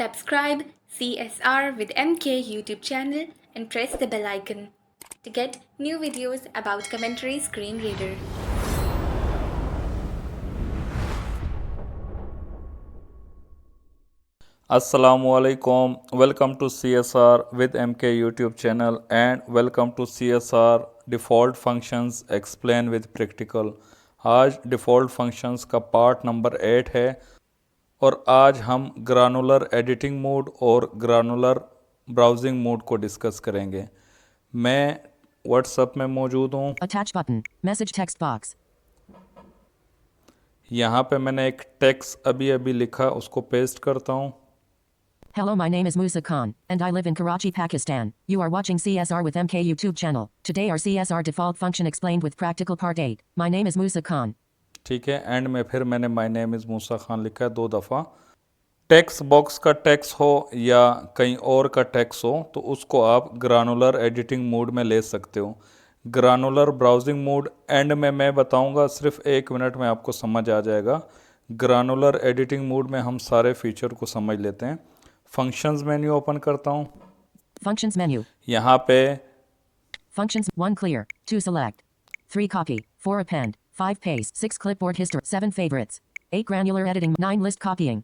Subscribe CSR with MK YouTube channel and press the bell icon to get new videos about Commentary Screen Reader. Assalamualaikum. Welcome to CSR with MK YouTube channel and welcome to CSR default functions explain with practical. आज default functions का part number 8 है और आज हम granular editing mode और granular browsing mode को discuss करेंगे। मैं व्हाट्सएप में मौजूद हूँ। Attach button. Message text box. यहाँ पे मैंने एक टेक्स्ट अभी लिखा, उसको पेस्ट करता हूँ। Hello, my name is Musa Khan, and I live in Karachi, Pakistan. You are watching CSR with MK YouTube channel. Today our CSR default function explained with practical part 8. My name is Musa Khan. ठीक है, and में फिर मैंने my name is Musa Khan लिखा है 2 दफ़ा। Text box का text हो या कहीं और का टेक्स्ट हो तो उसको आप ग्रानुलर एडिटिंग मोड में ले सकते हो। ग्रानुलर ब्राउजिंग मोड एंड में मैं बताऊंगा, सिर्फ 1 मिनट में आपको समझ आ जाएगा। ग्रानुलर एडिटिंग मोड में हम सारे फीचर को समझ लेते हैं। फंक्शंस मेन्यू ओपन करता हूँ। Functions menu. यहाँ पे Functions 1 clear, 2 select, 3 copy, 4 append, 5 paste, 6 clipboard history, 7 favorites, 8 granular editing, 9 list copying.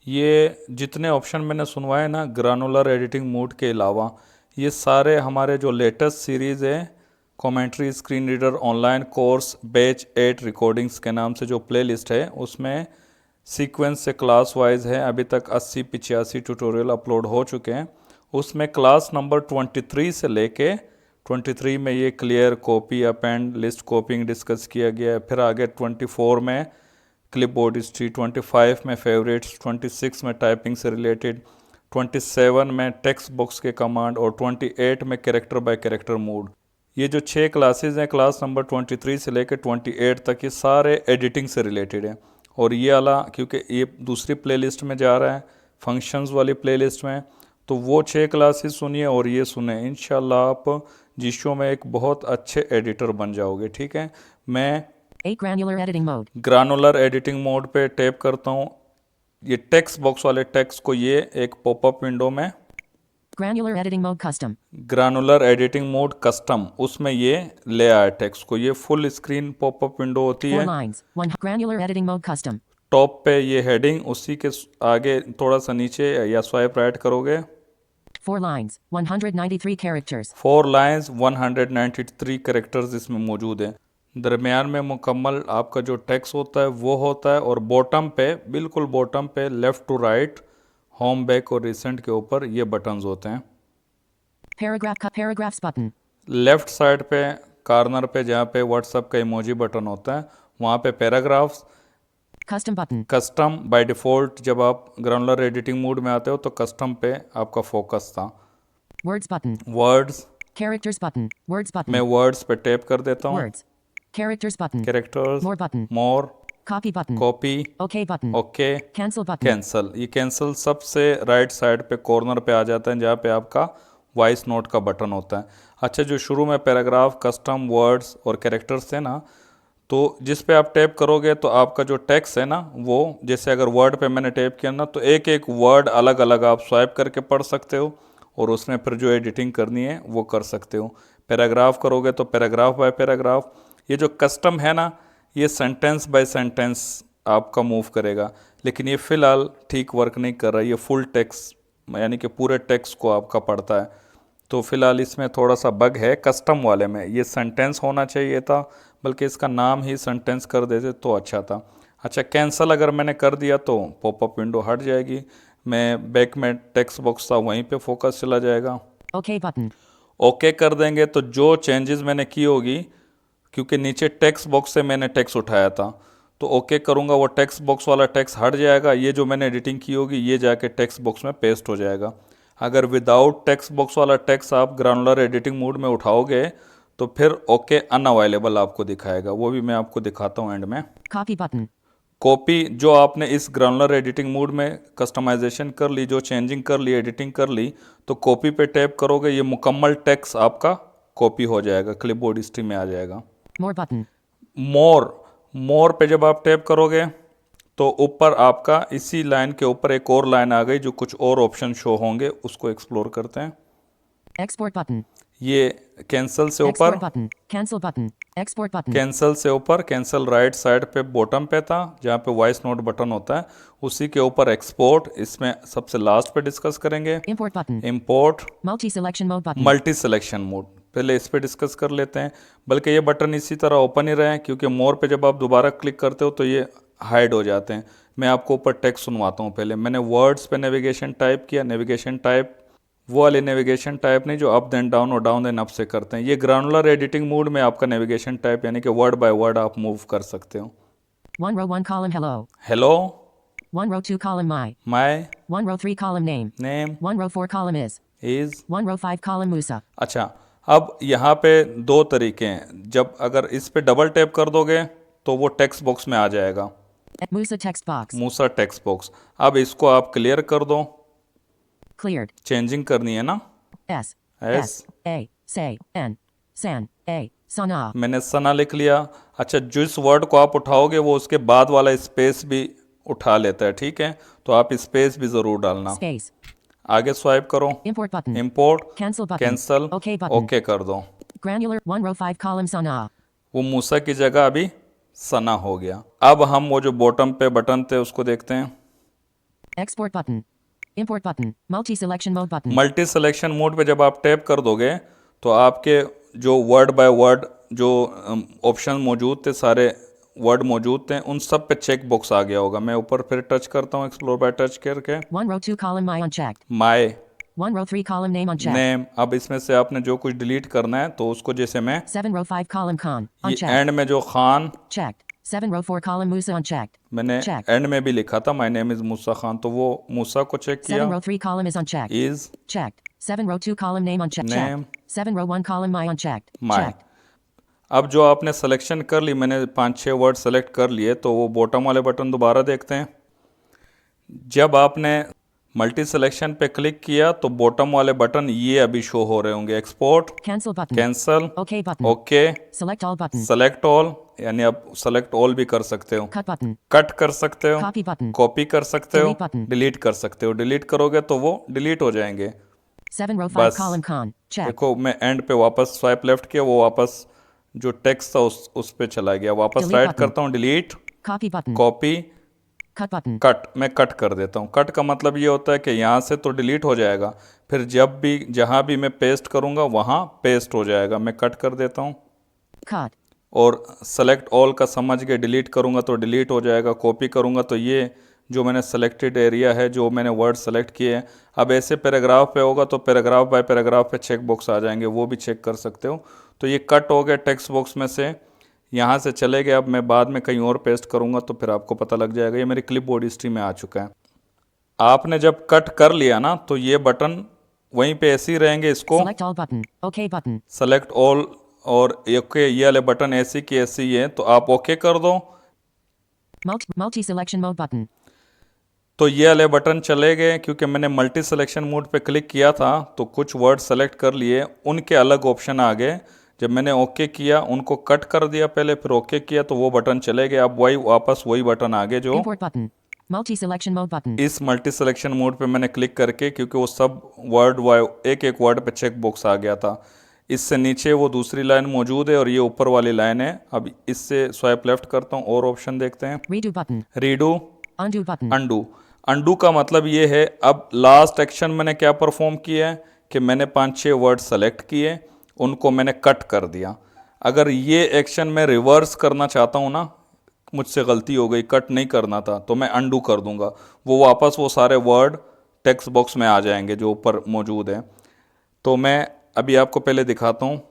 ये जितने ऑप्शन मैंने सुनवाए ना ग्रानुलर एडिटिंग मोड के अलावा, ये सारे हमारे जो लेटेस्ट सीरीज़ है commentary screen reader online course batch 8 recordings के नाम से जो प्लेलिस्ट है उसमें सीक्वेंस से क्लास वाइज है। अभी तक 80-85 ट्यूटोरियल अपलोड हो चुके हैं। उसमें क्लास नंबर 23 से लेके 23 में ये clear, copy, append, list कॉपिंग discuss किया गया है। फिर आगे 24 में क्लिपबोर्ड हिस्ट्री, 25 में फेवरेट्स, 26 में टाइपिंग से रिलेटेड, 27 में टेक्स्ट बॉक्स के कमांड और 28 में कैरेक्टर बाय कैरेक्टर मोड। ये जो 6 क्लासेस हैं क्लास नंबर 23 से लेकर 28 तक, ये सारे एडिटिंग से रिलेटेड हैं। और ये वाला क्योंकि ये दूसरी प्लेलिस्ट में जा रहा है, फंक्शंस वाली प्लेलिस्ट में, तो वो 6 क्लासेस सुनिए और ये सुने। इंशाल्लाह आप जिशो में एक बहुत अच्छे एडिटर बन जाओगे। ठीक है, मैं 8 granular editing mode. Granular editing mode पे टैप करता हूँ। ये टेक्स्ट बॉक्स वाले टेक्स्ट को ये एक पॉपअप विंडो में Granular editing mode custom. Granular editing mode custom, उसमें ये ले आया टेक्स्ट को। ये फुल स्क्रीन पॉपअप विंडो होती 4 है। lines. 1 granular editing mode custom. Top पे ये हेडिंग, उसी के आगे थोड़ा सा नीचे या स्वाइप राइट करोगे 4 lines. 193 characters. 4 लाइन्स 193 कैरेक्टर्स इसमें मौजूद हैं। दरमियान में मुकम्मल आपका जो टेक्स्ट होता है वो होता है और बॉटम पे, बिल्कुल बॉटम पे left to right, home, back और रिसेंट के ऊपर ये बटन्स होते हैं। Paragraphs button. लेफ़्ट साइड पे कॉर्नर पे जहाँ पे व्हाट्सएप का इमोजी बटन होता है वहाँ पे paragraphs. Custom button. Custom by default जब आप ग्रानुलर एडिटिंग मोड में आते हो तो कस्टम पे आपका फोकस था। Words button. Words, Characters button. Words button. मैं वर्ड्स पे टैप कर देता हूँ। Words. Characters button. Characters, More button. मोर, Copy button. Copy, OK button. Okay, Cancel button. Cancel. ये कैंसल सबसे राइट साइड पे कॉर्नर पे आ जाता है जहाँ पे आपका वॉइस नोट का बटन होता है। अच्छा, जो शुरू में पैराग्राफ, कस्टम, वर्ड्स और कैरेक्टर्स थे ना, तो जिस पे आप टैप करोगे तो आपका जो टेक्स्ट है ना, वो जैसे अगर वर्ड पे मैंने टैप किया ना तो एक एक वर्ड अलग अलग आप स्वाइप करके पढ़ सकते हो और उसमें फिर जो एडिटिंग करनी है वो कर सकते हो। पैराग्राफ करोगे तो पैराग्राफ बाय पैराग्राफ। ये जो कस्टम है ना, ये सेंटेंस बाय सेंटेंस आपका मूव करेगा, लेकिन ये फ़िलहाल ठीक वर्क नहीं कर रहा। ये फुल टेक्स्ट यानी कि पूरे टेक्स्ट को आपका पढ़ता है, तो फ़िलहाल इसमें थोड़ा सा बग है। कस्टम वाले में ये सेंटेंस होना चाहिए था, बल्कि इसका नाम ही सेंटेंस कर देते तो अच्छा था। अच्छा, कैंसल अगर मैंने कर दिया तो पॉपअप विंडो हट जाएगी। मैं बैक में टेक्स्ट बॉक्स था वहीं पे फोकस चला जाएगा। OK button. ओके कर देंगे तो जो चेंजेस मैंने की होगी, क्योंकि नीचे टेक्स्ट बॉक्स से मैंने टेक्स्ट उठाया था, तो ओके करूँगा वो टेक्स्ट बॉक्स वाला टेक्स्ट हट जाएगा। ये जो मैंने एडिटिंग की होगी ये जाके टेक्स्ट बॉक्स में पेस्ट हो जाएगा। अगर विदाउट टेक्स्ट बॉक्स वाला टेक्स्ट आप ग्रानुलर एडिटिंग मोड में उठाओगे तो फिर ओके अनअवेलेबल आपको दिखाएगा। वो भी मैं आपको दिखाता हूँ एंड में। Copy button. कॉपी, जो आपने इस ग्रानुलर एडिटिंग मोड में कस्टमाइजेशन कर ली, जो चेंजिंग कर ली, एडिटिंग कर ली, तो कॉपी पे टैप करोगे ये मुकम्मल टेक्स्ट आपका कॉपी हो जाएगा, क्लिपबोर्ड हिस्ट्री में आ जाएगा। More button. मोर पे जब आप टैप करोगे तो ऊपर आपका इसी लाइन के ऊपर एक और लाइन आ गई जो कुछ और ऑप्शन शो होंगे, उसको एक्सप्लोर करते हैं। Export button. ये कैंसिल से ऊपर, Export button. Cancel button. Export button. Cancel से ऊपर, कैंसिल राइट साइड पे बॉटम पे था जहाँ पे वॉइस नोट बटन होता है, उसी के ऊपर एक्सपोर्ट, इसमें सबसे लास्ट पे डिस्कस करेंगे। Import button. Import, Multi selection mode button. Multi selection mode, पहले इस पे डिस्कस कर लेते हैं। बल्कि ये बटन इसी तरह ओपन ही रहे, क्योंकि मोर पे जब आप दोबारा क्लिक करते हो तो ये हाइड हो जाते हैं। मैं आपको ऊपर टेक्स्ट सुनवाता हूँ। पहले मैंने वर्ड्स पे नेविगेशन टाइप किया, नेविगेशन टाइप वो वाले नेविगेशन टाइप नहीं जो अप देन डाउन और डाउन देन अप से करते हैं। ये ग्रानुलर एडिटिंग मोड में आपका नेविगेशन टाइप, यानी कि वर्ड बाय वर्ड आप मूव कर सकते हो। 1 row 1 column hello. Hello, 1 row 2 column my. My 1 row 3 column name. Name 1 row 4 column is. Is. 1 row 5 column Musa. अच्छा, अब यहाँ पे दो तरीके हैं। जब अगर इस पे डबल टैप कर दोगे तो वो टेक्स्ट बॉक्स में आ जाएगा, At Musa text box. Musa text box. अब इसको आप क्लियर कर दो, Cleared. चेंजिंग करनी है ना। S. S. A. Say. N. San. A. Sana. मैंने सना लिख लिया। अच्छा, जिस वर्ड को आप उठाओगे वो उसके बाद वाला स्पेस भी उठा लेता है, ठीक है, तो आप स्पेस भी ज़रूर डालना। Space. आगे स्वाइप करो, Import button. Import, Cancel button. Cancel, OK button. Okay कर दो। Granular 1 row 5 column Sana. वो मूसा की जगह अभी सना हो गया। अब हम वो जो बॉटम पे बटन थे उसको देखते हैं। Export button. Import button. Multi selection mode button. Multi selection mode पे जब आप टैप कर दोगे तो आपके जो वर्ड बाय वर्ड जो ऑप्शन मौजूद थे, सारे वर्ड मौजूद थे, उन सब पे चेक बॉक्स आ गया होगा। मैं ऊपर फिर टच करता हूँ, एक्सप्लोर बाय टच करके। 1 row 2 column my unchecked. My 1 row 3 column name unchecked. Name, अब इसमें से आपने जो कुछ डिलीट करना है तो उसको, जैसे मैं 7 row 5 column Khan. ये Unchecked. एंड में जो Khan Checked. 7 row 4 column Musa unchecked. मैंने Check. एंड में भी लिखा था, माय नेम इज मूसा खान, तो वो मूसा को चेक 7 row किया। 3 column is unchecked. Is Checked. 7 row 2 column name unchecked. Name. Checked. 7 row 1 column my unchecked. My. Checked. अब जो आपने सिलेक्शन कर ली, मैंने 5-6 वर्ड सेलेक्ट कर लिए, तो वो बॉटम वाले बटन दोबारा देखते हैं। जब आपने मल्टी सिलेक्शन पे क्लिक किया तो बॉटम वाले बटन ये अभी शो हो रहे होंगे। Export, Cancel button. Cancel, OK button. Okay, Select all button. Select all, यानी आप सेलेक्ट ऑल भी कर सकते हो, Cut button. कट कर सकते हो, Copy button. कॉपी कर सकते हो, Delete button. डिलीट कर सकते हो। डिलीट करोगे तो वो डिलीट हो जाएंगे। 7 row 5 बस। column Khan. Checked. देखो, मैं एंड पे वापस स्वाइप लेफ्ट किया, वो वापस जो टेक्स्ट था उस पे चला गया। वापस Delete राइट button. करता हूँ, delete, Copy button. Copy, Cut button. Cut. मैं कट कर देता हूँ। कट का मतलब ये होता है कि यहाँ से तो डिलीट हो जाएगा, फिर जब भी जहाँ भी मैं पेस्ट करूँगा वहाँ पेस्ट हो जाएगा। मैं कट कर देता हूँ। Cut. और सेलेक्ट ऑल का समझ के डिलीट करूँगा तो डिलीट हो जाएगा। कॉपी करूँगा तो ये जो मैंने सेलेक्टेड एरिया है, जो मैंने वर्ड सेलेक्ट किए हैं, अब ऐसे पैराग्राफ पे होगा तो पैराग्राफ बाय पैराग्राफ पे चेक बॉक्स आ जाएंगे, वो भी चेक कर सकते हो। तो ये कट हो गया टेक्स्ट बॉक्स में से, यहाँ से चले गए। अब मैं बाद में कहीं और पेस्ट करूँगा तो फिर आपको पता लग जाएगा। ये मेरी क्लिपबोर्ड हिस्ट्री में आ चुका है। आपने जब कट कर लिया ना तो ये बटन वहीं पे ऐसे ही रहेंगे। इसको Select all button. OK button. Select all और ओके, ये वाले बटन ऐसे की ऐसे ही है, तो आप ओके कर दो Multi selection mode button. तो ये वाले बटन चले गए। क्योंकि मैंने मल्टी सिलेक्शन मोड पे क्लिक किया था तो कुछ वर्ड सेलेक्ट कर लिए, उनके अलग ऑप्शन आ गए। जब मैंने ओके किया, उनको कट कर दिया पहले, फिर ओके किया तो वो बटन चले गए। अब वही वापस वही बटन आ गए जो Import button. Multi selection mode button. इस मल्टी सिलेक्शन मोड पे मैंने क्लिक करके, क्योंकि वो सब वर्ड एक एक वर्ड पे चेक बॉक्स आ गया था। इससे नीचे वो दूसरी लाइन मौजूद है और ये ऊपर वाली लाइन है। अब इससे स्वाइप लेफ्ट करता हूँ और ऑप्शन देखते हैं। Redo button. Redo, Undo button. Undo. Undo का मतलब ये है, अब लास्ट एक्शन मैंने क्या परफॉर्म किया है कि मैंने 5-6 वर्ड सेलेक्ट किए, उनको मैंने कट कर दिया। अगर ये एक्शन मैं रिवर्स करना चाहता हूँ ना, मुझसे गलती हो गई, कट नहीं करना था, तो मैं अंडू कर दूंगा। वो वापस वो सारे वर्ड टेक्स्ट बॉक्स में आ जाएंगे जो ऊपर मौजूद है। तो मैं अभी आपको पहले दिखाता हूँ।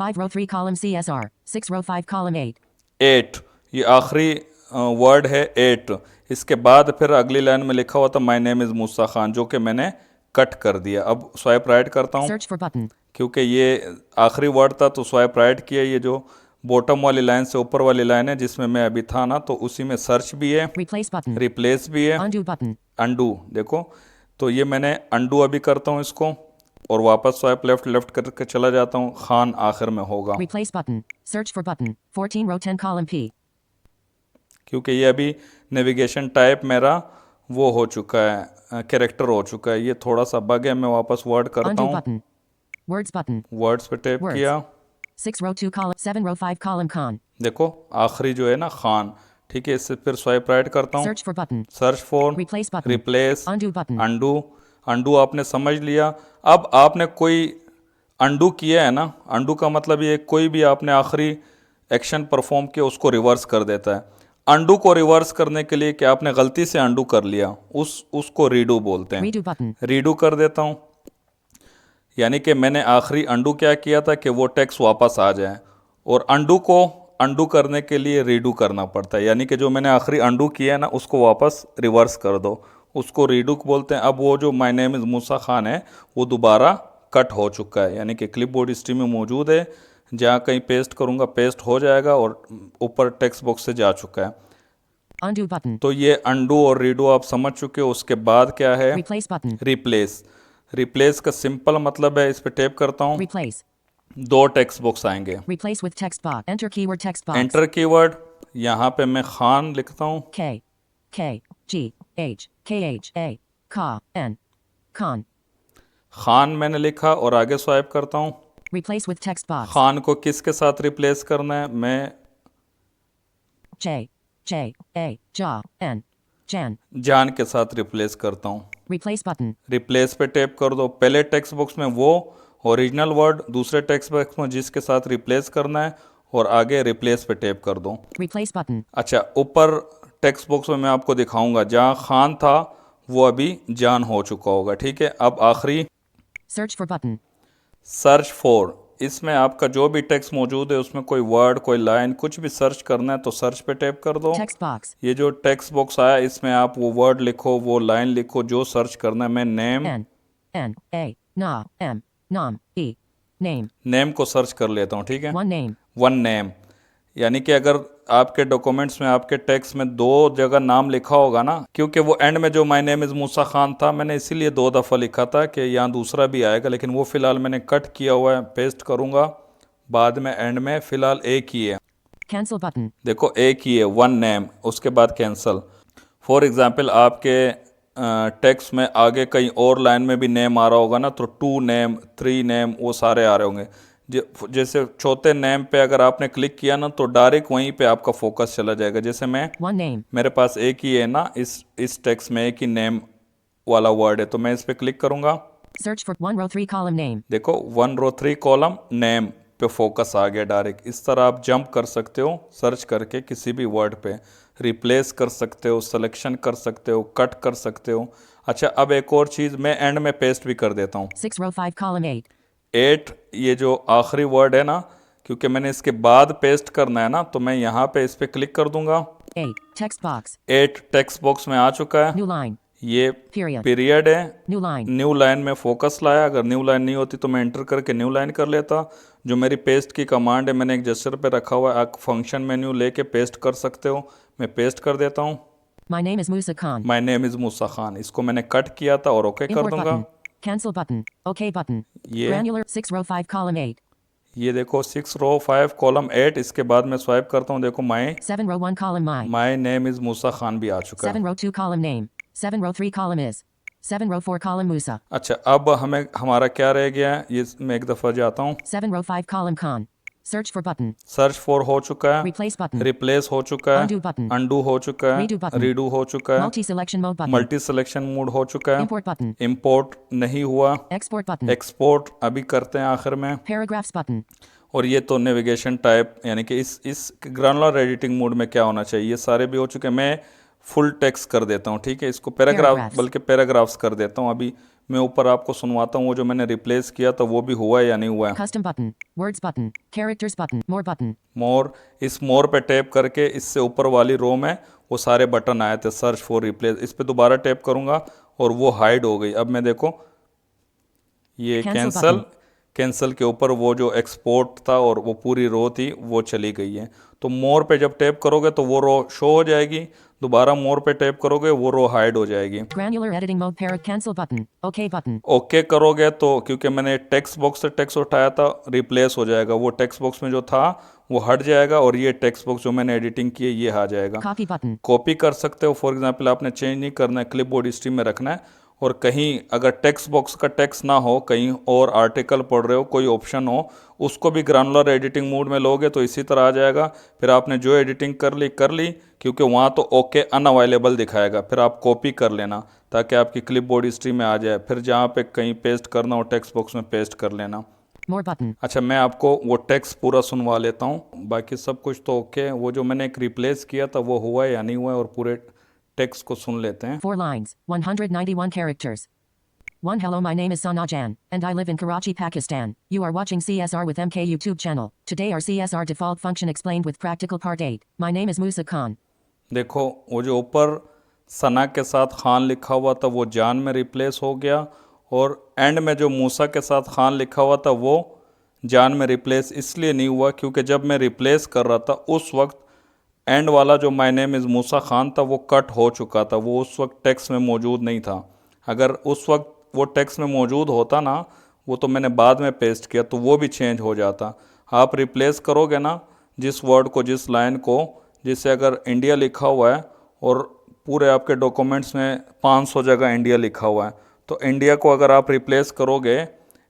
5 row 3 column CSR. 6 row 5 column 8. 8, ये आखिरी वर्ड है 8। इसके बाद फिर अगली लाइन में लिखा हुआ था my name is Musa Khan, जो कि मैंने कट कर दिया। अब स्वाइप राइट करता हूँ, Search for button. क्योंकि ये आखिरी वर्ड था तो स्वाइप राइट किया। ये जो बॉटम वाली लाइन से ऊपर वाली लाइन है जिसमें मैं अभी था ना, तो उसी में सर्च भी है, Replace button. रिप्लेस भी है, Undo button. अंडू। देखो, तो ये मैंने अंडू अभी करता हूँ इसको और वापस स्वाइप लेफ्ट करके चला जाता हूँ। खान आखिर में होगा। Replace button. Search for button. 14 row 10 column P. क्योंकि ये अभी नेविगेशन टाइप मेरा वो हो चुका है, कैरेक्टर हो चुका है। ये थोड़ा सा बग है, मैं वापस वर्ड करता Undo हूँ। button. Words button. वर्ड्स पे टैप Words. किया, 6 row 2 column 7 row 5 column con. देखो आखिरी जो है ना खान, ठीक है। इससे फिर स्वाइप राइट करता हूँ, Search for button. Search for, Replace button. Replace, Undo button. Undo. Undo आपने समझ लिया। अब आपने कोई अंडू किया है ना, अंडू का मतलब ये कोई भी आपने आखिरी एक्शन परफॉर्म किया उसको रिवर्स कर देता है। अंडू को रिवर्स करने के लिए कि आपने गलती से अंडू कर लिया, उसको रीडू बोलते हैं। Redo button. रीडू कर देता हूँ, यानी कि मैंने आखिरी अंडू क्या किया था कि वो टेक्स्ट वापस आ जाए, और अंडू को अंडू करने के लिए रीडू करना पड़ता है, यानी कि जो मैंने आखिरी अंडू किया है ना उसको वापस रिवर्स कर दो, उसको रीडू बोलते हैं। अब वो जो my name is Musa Khan है वो दोबारा कट हो चुका है, यानी कि क्लिपबोर्ड स्ट्रीम में मौजूद है, जहाँ कहीं पेस्ट करूँगा पेस्ट हो जाएगा और ऊपर टेक्स्ट बॉक्स से जा चुका है। Undo button. तो ये अंडू और रीडू आप समझ चुके हो। उसके बाद क्या है, Replace button. रिप्लेस। रिप्लेस का सिंपल मतलब है, इस पे टैप करता हूँ, Replace. दो टेक्स्ट बॉक्स आएंगे। Replace with text box. Enter keyword text box. Enter keyword, यहाँ पे मैं खान लिखता हूँ, K. K. G. H. K. H. A. Ka. N. Con. Khan मैंने लिखा और आगे स्वाइप करता हूँ। Replace with text box. Khan को किसके साथ रिप्लेस करना है, मैं J. J. A. Ja. N. Jan. जान के साथ रिप्लेस करता हूँ। Replace button. रिप्लेस पे टैप कर दो। पहले टेक्स्ट बॉक्स में वो ओरिजिनल वर्ड, दूसरे टेक्स्ट बॉक्स में जिसके साथ रिप्लेस करना है, और आगे रिप्लेस पे टैप कर दो। Replace button. अच्छा, ऊपर टेक्स्ट बॉक्स में मैं आपको दिखाऊंगा, जहाँ खान था वो अभी जान हो चुका होगा, ठीक है। अब आखिरी Search for button. Search for, इसमें आपका जो भी टेक्स्ट मौजूद है उसमें कोई वर्ड, कोई लाइन, कुछ भी सर्च करना है तो सर्च पे टैप कर दो। Text box. ये जो टेक्स्ट बॉक्स आया इसमें आप वो वर्ड लिखो, वो लाइन लिखो जो सर्च करना है। मैं name, N. N. A. Na. M. Nam. E. Name. Name को सर्च कर लेता हूँ, ठीक है। One name. वन नेम, यानी कि अगर आपके डॉक्यूमेंट्स में आपके टेक्स्ट में दो जगह नाम लिखा होगा ना, क्योंकि वो एंड में जो my name is Musa Khan था मैंने इसीलिए दो दफ़ा लिखा था कि यहाँ दूसरा भी आएगा, लेकिन वो फ़िलहाल मैंने कट किया हुआ है, पेस्ट करूँगा बाद में एंड में। फ़िलहाल एक ही है, Cancel button. देखो एक ही है, वन नेम, उसके बाद कैंसल। फॉर एग्ज़ाम्पल आपके टेक्स्ट में आगे कहीं और लाइन में भी नेम आ रहा होगा ना, तो 2 नेम 3 नेम वो सारे आ रहे होंगे। जैसे चौथे नेम पे अगर आपने क्लिक किया ना तो डायरेक्ट वहीं पे आपका फोकस चला जाएगा। जैसे मैं, One name. मेरे पास एक ही है ना, इस टेक्स्ट में एक ही नेम वाला वर्ड है, तो मैं इस पे क्लिक करूँगा, Search for 1 row 3 column name. देखो 1 रो 3 कॉलम नेम पे फोकस आ गया डायरेक्ट। इस तरह आप जंप कर सकते हो सर्च करके, किसी भी वर्ड पे रिप्लेस कर सकते हो, सिलेक्शन कर सकते हो, कट कर सकते हो। अच्छा, अब एक और चीज़ मैं एंड में पेस्ट भी कर देता हूँ। 6 row 5 column 8. 8, ये जो आखिरी वर्ड है ना, क्योंकि मैंने इसके बाद पेस्ट करना है ना, तो मैं यहाँ पे इस पे क्लिक कर दूंगा। 8. Text box. 8 टेक्स्ट बॉक्स में आ चुका है। New line. ये Period. पीरियड है। New line. न्यू लाइन में फोकस लाया, अगर न्यू लाइन नहीं होती तो मैं एंटर करके न्यू लाइन कर लेता। जो मेरी पेस्ट की कमांड है मैंने एक जेस्चर पे रखा हुआ है, आप फंक्शन मेन्यू लेके पेस्ट कर सकते हो। मैं पेस्ट कर देता हूँ, My name is Musa Khan. My name is Musa Khan. इसको मैंने कट किया था और ओके कर Import दूंगा। button. Cancel button. OK button. ये Granular 6 row 5 column 8. ये देखो 6 रो 5 कॉलम 8, इसके बाद मैं स्वाइप करता हूँ, देखो 7 row 1 column my. My name is Musa Khan भी आ चुका है। 7 row 2 column name. 7 row 3 column is. 7 row 4 column Musa. अच्छा, अब हमें हमारा क्या रह गया है, ये मैं एक दफ़ा जाता हूँ। 7 row 5 column con. Search for button. Search for हो चुका है, Replace button. रिप्लेस हो चुका है, Undo button. अंडू हो चुका है, Redo button. रीडू हो चुका है, Multi selection mode button. Multi selection mode हो चुका है, Import button. इंपोर्ट नहीं हुआ, Export button. एक्सपोर्ट अभी करते हैं आखिर में। Paragraphs button. और ये तो नेविगेशन टाइप, यानी कि इस ग्रानुलर एडिटिंग मोड में क्या होना चाहिए, ये सारे भी हो चुके हैं। मैं फुल टेक्स्ट कर देता हूँ, ठीक है, इसको पैराग्राफ Paragraphs. बल्कि पैराग्राफ्स कर देता हूँ। अभी मैं ऊपर आपको सुनवाता हूँ वो जो मैंने रिप्लेस किया तो वो भी हुआ है या नहीं हुआ है। Custom button. Words button. Characters button. More button. मोर, इस मोर पे टैप करके इससे ऊपर वाली रो में वो सारे बटन आए थे, सर्च फॉर रिप्लेस, इस पे दोबारा टैप करूँगा और वो हाइड हो गई। अब मैं देखो ये Cancel कैंसल, button. कैंसल के ऊपर वो जो एक्सपोर्ट था और वो पूरी रो थी वो चली गई है। तो मोर पे जब टैप करोगे तो वो रो शो हो जाएगी, दोबारा मोर पे टैप करोगे वो रो हाइड हो जाएगी। Granular editing mode cancel button. OK button. Okay करोगे तो क्योंकि मैंने टेक्स्ट बॉक्स से टेक्स्ट उठाया था रिप्लेस हो जाएगा, वो टेक्स्ट बॉक्स में जो था वो हट जाएगा और ये टेक्स्ट बॉक्स जो मैंने एडिटिंग की है ये आ जाएगा। Copy button. कॉपी कर सकते हो, फॉर एग्जांपल आपने चेंज नहीं करना है, क्लिपबोर्ड स्ट्रीम में रखना है और कहीं अगर टेक्स्ट बॉक्स का टेक्स्ट ना हो, कहीं और आर्टिकल पढ़ रहे हो, कोई ऑप्शन हो, उसको भी ग्रानुलर एडिटिंग मोड में लोगे तो इसी तरह आ जाएगा। फिर आपने जो एडिटिंग कर ली क्योंकि वहाँ तो ओके अनअवेलेबल दिखाएगा, फिर आप कॉपी कर लेना ताकि आपकी क्लिपबोर्ड स्ट्रीम में आ जाए, फिर जहाँ पे कहीं पेस्ट करना हो टेक्स्ट बॉक्स में पेस्ट कर लेना। More button. अच्छा, मैं आपको वो टेक्स्ट पूरा सुनवा लेता हूँ, बाकी सब कुछ तो ओके है। वो जो मैंने एक रिप्लेस किया था वो हुआ है या नहीं हुआ है, और पूरे टेक्स्ट को सुन लेते हैं। 4 lines, 191 characters. 1 Hello, my name is Sana Jan, and I live in Karachi, Pakistan. You are watching CSR with MK YouTube channel. Today our CSR default function explained with practical part 8. My name is Musa Khan. देखो वो जो ऊपर सना के साथ खान लिखा हुआ था वो जान में रिप्लेस हो गया, और एंड में जो मूसा के साथ खान लिखा हुआ था वो जान में रिप्लेस इसलिए नहीं हुआ क्योंकि जब मैं रिप्लेस कर रहा था उस वक्त एंड वाला जो my name is Musa Khan था वो कट हो चुका था, वो उस वक्त टेक्स्ट में मौजूद नहीं था। अगर उस वक्त वो टेक्स्ट में मौजूद होता ना, वो तो मैंने बाद में पेस्ट किया तो वो भी चेंज हो जाता। आप रिप्लेस करोगे ना जिस वर्ड को, जिस लाइन को, जिससे अगर इंडिया लिखा हुआ है और पूरे आपके डॉक्यूमेंट्स में 500 जगह इंडिया लिखा हुआ है, तो इंडिया को अगर आप रिप्लेस करोगे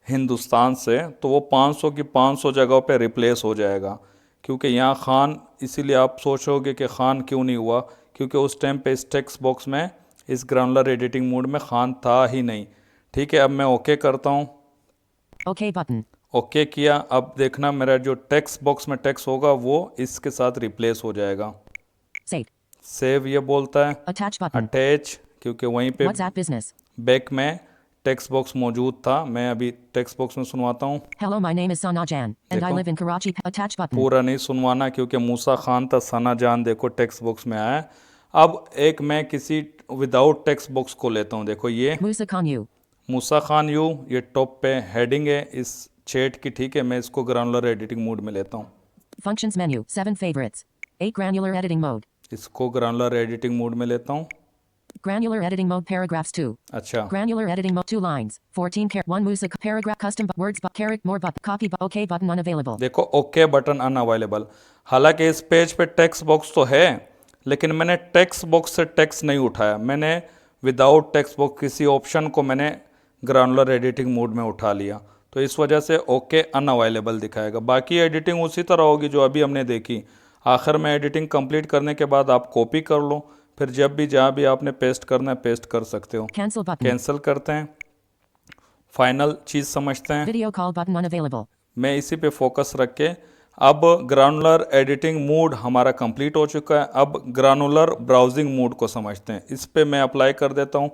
हिंदुस्तान से तो वो 500 की 500 जगहों पे रिप्लेस हो जाएगा। क्योंकि यहाँ खान, इसीलिए आप सोचोगे कि खान क्यों नहीं हुआ, क्योंकि उस टाइम पे इस टेक्स्ट बॉक्स में, इस ग्रानुलर एडिटिंग मोड में खान था ही नहीं। ठीक है, अब मैं ओके करता हूँ। OK button. ओके किया, अब देखना मेरा जो टेक्स्ट बॉक्स में टेक्स्ट होगा वो इसके साथ रिप्लेस हो जाएगा। Save. सेव ये बोलता है, Attach button. अटैच क्योंकि वहीं पे WhatsApp business. बैक में टेक्स्ट बॉक्स मौजूद था। मैं अभी टेक्स्ट बॉक्स में सुनवाता हूँ। Hello, my name is Sana Jan, and I देखो। live in Karachi. Attach button. पूरा नहीं सुनवाना क्योंकि मूसा खान था, सना जान देखो टेक्स्ट बॉक्स में आया है। अब एक मैं किसी विदाउट टेक्स्ट बॉक्स को लेता हूँ। देखो ये Musa Khan you. Musa Khan you, ये टॉप पे हेडिंग है इस चैट की। ठीक है, मैं इसको ग्रानुलर एडिटिंग मोड में लेता हूँ। Functions menu, 7 favorites. 8 granular editing mode. इसको ग्रानुलर एडिटिंग मोड में लेता हूँ। Granular editing mode paragraphs 2. अच्छा, Granular editing mode 2 lines. 14 1 Musa paragraph custom words character more button copy OK button unavailable. देखो okay button unavailable. हालांकि इस page पे text box तो है, लेकिन मैंने टेक्स्ट बॉक्स से टेक्स्ट नहीं उठाया। मैंने विदाउट टेक्स्ट बॉक्स किसी ऑप्शन को मैंने ग्रानुलर एडिटिंग मोड में उठा लिया, तो इस वजह से ओके अनअवेलेबल दिखाएगा। बाकी एडिटिंग उसी तरह होगी जो अभी हमने देखी। आखिर में एडिटिंग कंप्लीट करने के बाद आप कॉपी कर लो, फिर जब भी जहाँ भी आपने पेस्ट करना है पेस्ट कर सकते हो। Cancel button. कैंसिल करते हैं, फाइनल चीज़ समझते हैं। Video call button unavailable. मैं इसी पे फोकस रख के, अब ग्रानुलर एडिटिंग मोड हमारा कंप्लीट हो चुका है। अब ग्रानुलर ब्राउजिंग मोड को समझते हैं। इस पे मैं अप्लाई कर देता हूँ।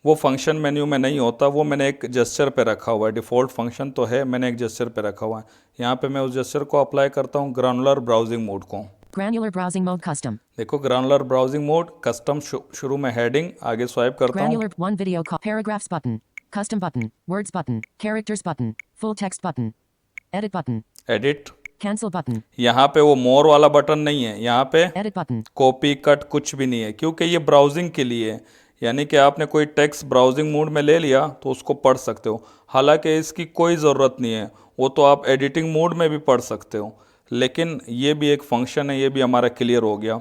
वो फंक्शन मेन्यू में नहीं होता, वो मैंने एक जेस्चर पे रखा हुआ है। डिफ़ॉल्ट फंक्शन तो है, मैंने एक जेस्चर पे रखा हुआ है। यहाँ पे मैं उस जेस्चर को अप्लाई करता हूँ, ग्रानुलर ब्राउजिंग मोड को। Granular browsing mode custom. देखो ग्रानुलर ब्राउजिंग मोड कस्टम, शुरू में हेडिंग, आगे स्वाइप करता हूँ। Granular 1 video call paragraphs button. Custom button. Words button. Characters button. Full text button. Edit button. Edit, Cancel button. यहाँ पे वो मोर वाला बटन नहीं है, यहाँ पे Edit button. कॉपी कट कुछ भी नहीं है, क्योंकि ये ब्राउजिंग के लिए है। यानी कि आपने कोई टेक्स्ट ब्राउजिंग मोड में ले लिया तो उसको पढ़ सकते हो। हालांकि इसकी कोई ज़रूरत नहीं है, वो तो आप एडिटिंग मोड में भी पढ़ सकते हो। लेकिन ये भी एक फंक्शन है, ये भी हमारा क्लियर हो गया।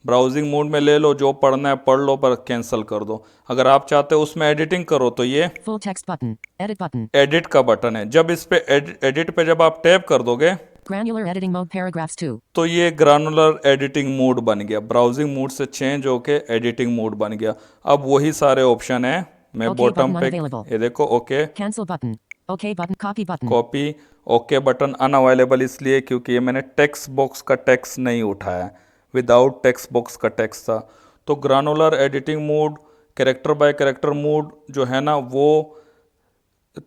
ब्राउजिंग मोड में ले लो, जो पढ़ना है पढ़ लो, पर कैंसिल कर दो। अगर आप चाहते हो उसमें एडिटिंग करो तो ये Full text button. Edit button. Edit का बटन है। जब इस पे एडिट पे जब आप टैप कर दोगे Granular editing mode paragraphs 2. तो ये ग्रानुलर एडिटिंग मोड बन गया। ब्राउजिंग मोड से चेंज होके एडिटिंग मोड बन गया। अब वही सारे ऑप्शन है। मैं Okay बॉटम button पे unavailable. ये देखो okay, Cancel button. OK button. Copy button. Copy, okay button unavailable इसलिए क्योंकि ये मैंने टेक्स्ट बॉक्स का टेक्स्ट नहीं उठाया, विदाउट टेक्स्ट बॉक्स का टेक्स्ट था। तो granular editing mode, character bye character mode जो है ना, वो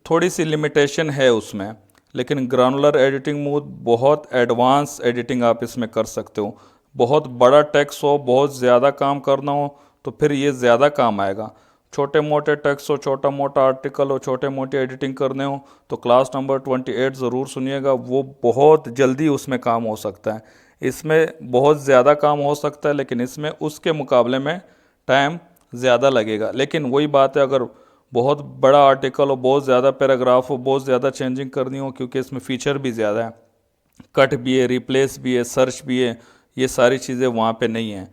थोड़ी सी लिमिटेशन है उसमें, लेकिन ग्रानुलर एडिटिंग मोड बहुत एडवांस एडिटिंग आप इसमें कर सकते हो। बहुत बड़ा टेक्स्ट हो, बहुत ज़्यादा काम करना हो तो फिर ये ज़्यादा काम आएगा। छोटे मोटे टेक्स्ट हो, छोटा मोटा आर्टिकल हो, छोटे मोटे एडिटिंग करने हो तो क्लास नंबर 28 ज़रूर सुनिएगा, वो बहुत जल्दी उसमें काम हो सकता है। इसमें बहुत ज़्यादा काम हो सकता है, लेकिन इसमें उसके मुकाबले में टाइम ज़्यादा लगेगा। लेकिन वही बात है, अगर बहुत बड़ा आर्टिकल हो, बहुत ज़्यादा पैराग्राफ हो, बहुत ज़्यादा चेंजिंग करनी हो, क्योंकि इसमें फ़ीचर भी ज़्यादा है, कट भी है, रिप्लेस भी है, सर्च भी है, ये सारी चीज़ें वहाँ पे नहीं हैं,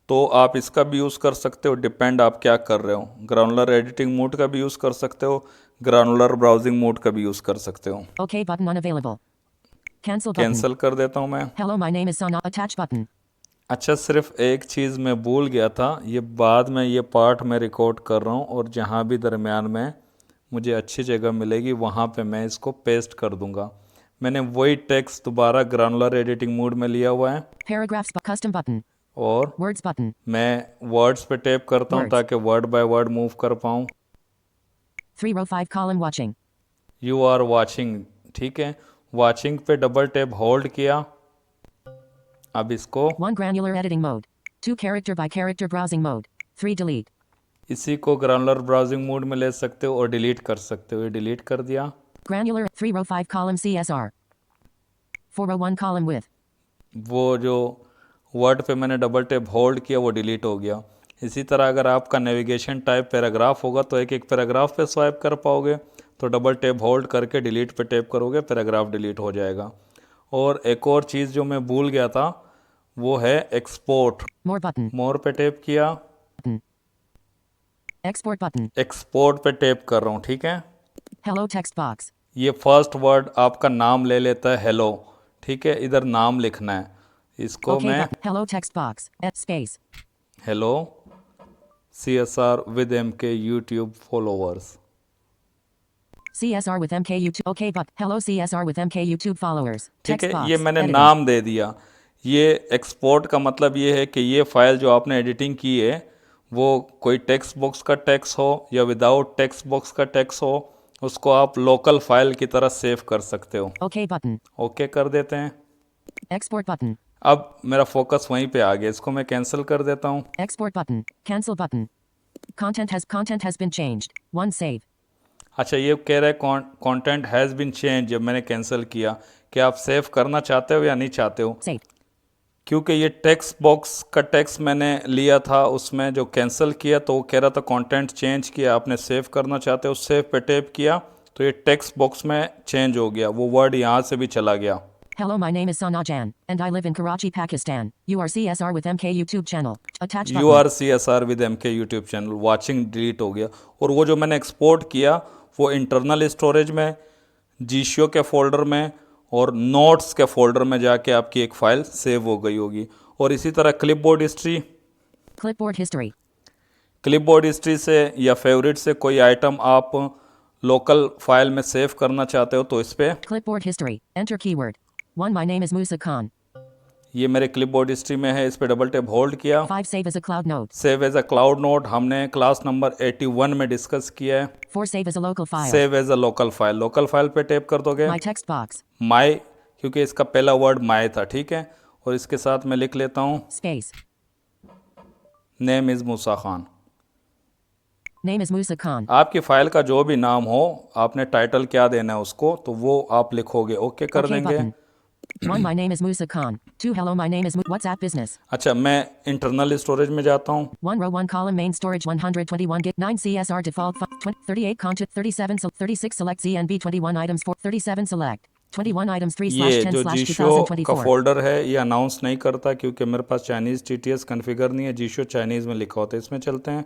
तो आप इसका भी यूज़ कर सकते हो। डिपेंड आप क्या कर रहे हो। ग्रानुलर एडिटिंग मोड का भी यूज़ कर सकते हो, ग्रानुलर ब्राउजिंग मोड का भी यूज़ कर सकते हो। OK button unavailable. Cancel button. Cancel कर देता हूँ मैं। Hello, my name is Sana. Attach button. अच्छा, सिर्फ एक चीज़ मैं भूल गया था, ये बाद में ये पार्ट मैं रिकॉर्ड कर रहा हूँ, और जहाँ भी दरमियान में मुझे अच्छी जगह मिलेगी वहाँ पे मैं इसको पेस्ट कर दूंगा। मैंने वही टेक्स्ट दोबारा ग्रानुलर एडिटिंग मोड में लिया हुआ है, Paragraphs custom button. और Words button. मैं वर्ड्स पे टैप करता हूँ Words. ताकि वर्ड बाय वर्ड मूव कर पाऊँ। 3 row 5 column watching. You are watching, ठीक है, वॉचिंग पे डबल टैप होल्ड किया। अब इसको 1 granular editing mode. 2 character by character browsing mode. 3 delete. इसी को ग्रानुलर ब्राउजिंग मोड में ले सकते हो और डिलीट कर सकते हो। ये डिलीट कर दिया। Granular 3 row 5 column CSR. 4 row 1 column width. वो जो वर्ड पे मैंने डबल टैप होल्ड किया वो डिलीट हो गया। इसी तरह अगर आपका नेविगेशन टाइप पैराग्राफ होगा तो एक एक पैराग्राफ पे स्वाइप कर पाओगे, तो डबल टैप होल्ड करके डिलीट पे टैप करोगे, पैराग्राफ डिलीट हो जाएगा। और एक और चीज़ जो मैं भूल गया था वो है एक्सपोर्ट। More button. मोर पे टैप किया, Export button. एक्सपोर्ट पे टैप कर रहा हूँ, ठीक है। Hello text box. ये फर्स्ट वर्ड आपका नाम ले लेता है, हेलो, ठीक है, इधर नाम लिखना है। इसको OK मैं button. Hello text box. Space. Hello CSR with MK YouTube followers। CSR with MK YouTube. OK but hello CSR with MK YouTube followers. ठीक Text है, box. ये मैंने Editing. नाम दे दिया। ये एक्सपोर्ट का मतलब ये है कि ये फाइल जो आपने एडिटिंग की है वो कोई टेक्स्ट बॉक्स का टेक्स्ट हो या विदाउट टेक्स्ट बॉक्स का टेक्स्ट हो, उसको आप लोकल फाइल की तरह सेव कर सकते हो। OK button. ओके कर देते हैं। Export button. अब मेरा फोकस वहीं पे आ गया, इसको मैं कैंसिल कर देता हूँ। Export button. Cancel button. Content has been changed. 1 save. अच्छा, ये कह रहा है कंटेंट हैज़ बीन चेंज, जब मैंने कैंसिल किया, कि आप सेव करना चाहते हो या नहीं चाहते हो। Save. क्योंकि ये टेक्स्ट बॉक्स का टेक्स्ट मैंने लिया था, उसमें जो कैंसिल किया तो वो कह रहा था कंटेंट चेंज किया, आपने सेव करना चाहते हो, सेव पे टैप किया तो ये टेक्स्ट बॉक्स में चेंज हो गया, वो वर्ड यहाँ से भी चला गया। Hello, my name is Sana Jan, and I live in Karachi, Pakistan. You are CSR with MK YouTube channel. Attach button. You are CSR with MK YouTube channel. Watching delete हो गया, और वो जो मैंने एक्सपोर्ट किया वो internal storage में, जीशियो के फोल्डर में और नोट्स के फोल्डर में जाके आपकी एक फ़ाइल सेव हो गई होगी। और इसी तरह clipboard history, Clipboard history. Clipboard history से या फेवरेट से कोई आइटम आप लोकल फाइल में सेव करना चाहते हो तो इस पर Clipboard history. Enter keyword. 1. My name is Musa Khan. ये मेरे क्लिपबोर्ड हिस्ट्री में है, इस पर डबल टैप होल्ड किया। 5. Save as a cloud note. Save as a cloud note हमने क्लास नंबर 81 में डिस्कस किया है। 4. Save as a local file. Save as a local file, local file पे टैप कर दोगे। My text box. माई, क्योंकि इसका पहला वर्ड माई था, ठीक है, और इसके साथ मैं लिख लेता हूँ Space. Name is Musa Khan. Name is Musa Khan. आपकी फाइल का जो भी नाम हो, आपने टाइटल क्या देना है उसको, तो वो आप लिखोगे, ओके कर OK देंगे। button. 1. My name is Musa Khan. 2. Hello, my name is WhatsApp business. अच्छा, मैं इंटरनल स्टोरेज में जाता हूँ। 1 row 1 column main storage 121 gig 9 CSR default 38 content 37 36 select ZNB 21 items 4 37 select 21 items 3 ये slash 10 जो slash जीशो का 2024. फोल्डर है ये अनाउंस नहीं करता क्योंकि मेरे पास चाइनीज़ TTS कॉन्फ़िगर नहीं है, जीशो चाइनीज़ में लिखा होता है। इसमें चलते हैं।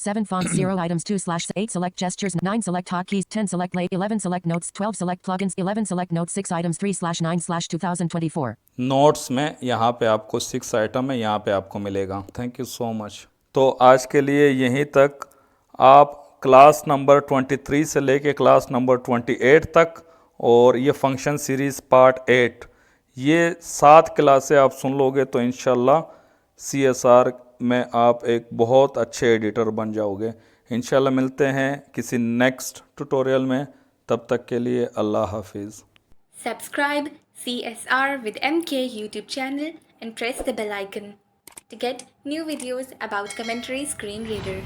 7 fonts 0 items 2 slash 8 select gestures 9 select hotkeys 10 select late 11 select notes 12 select plugins 11 select notes 6 items 3 slash 9 slash 2024. Notes में यहाँ पे आपको 6 आइटम है, यहाँ पे आपको मिलेगा। Thank you so much. तो आज के लिए यहीं तक। आप क्लास नंबर 23 से लेके क्लास नंबर 28 तक, और ये फंक्शन सीरीज़ पार्ट 8, ये 7 क्लासें आप सुन लोगे तो इंशाल्लाह CSR में आप एक बहुत अच्छे एडिटर बन जाओगे। इंशाल्लाह मिलते हैं किसी नेक्स्ट ट्यूटोरियल में, तब तक के लिए अल्लाह हाफिज़। Subscribe CSR with MK YouTube channel and press the bell icon to get new videos about Commentary Screen Reader.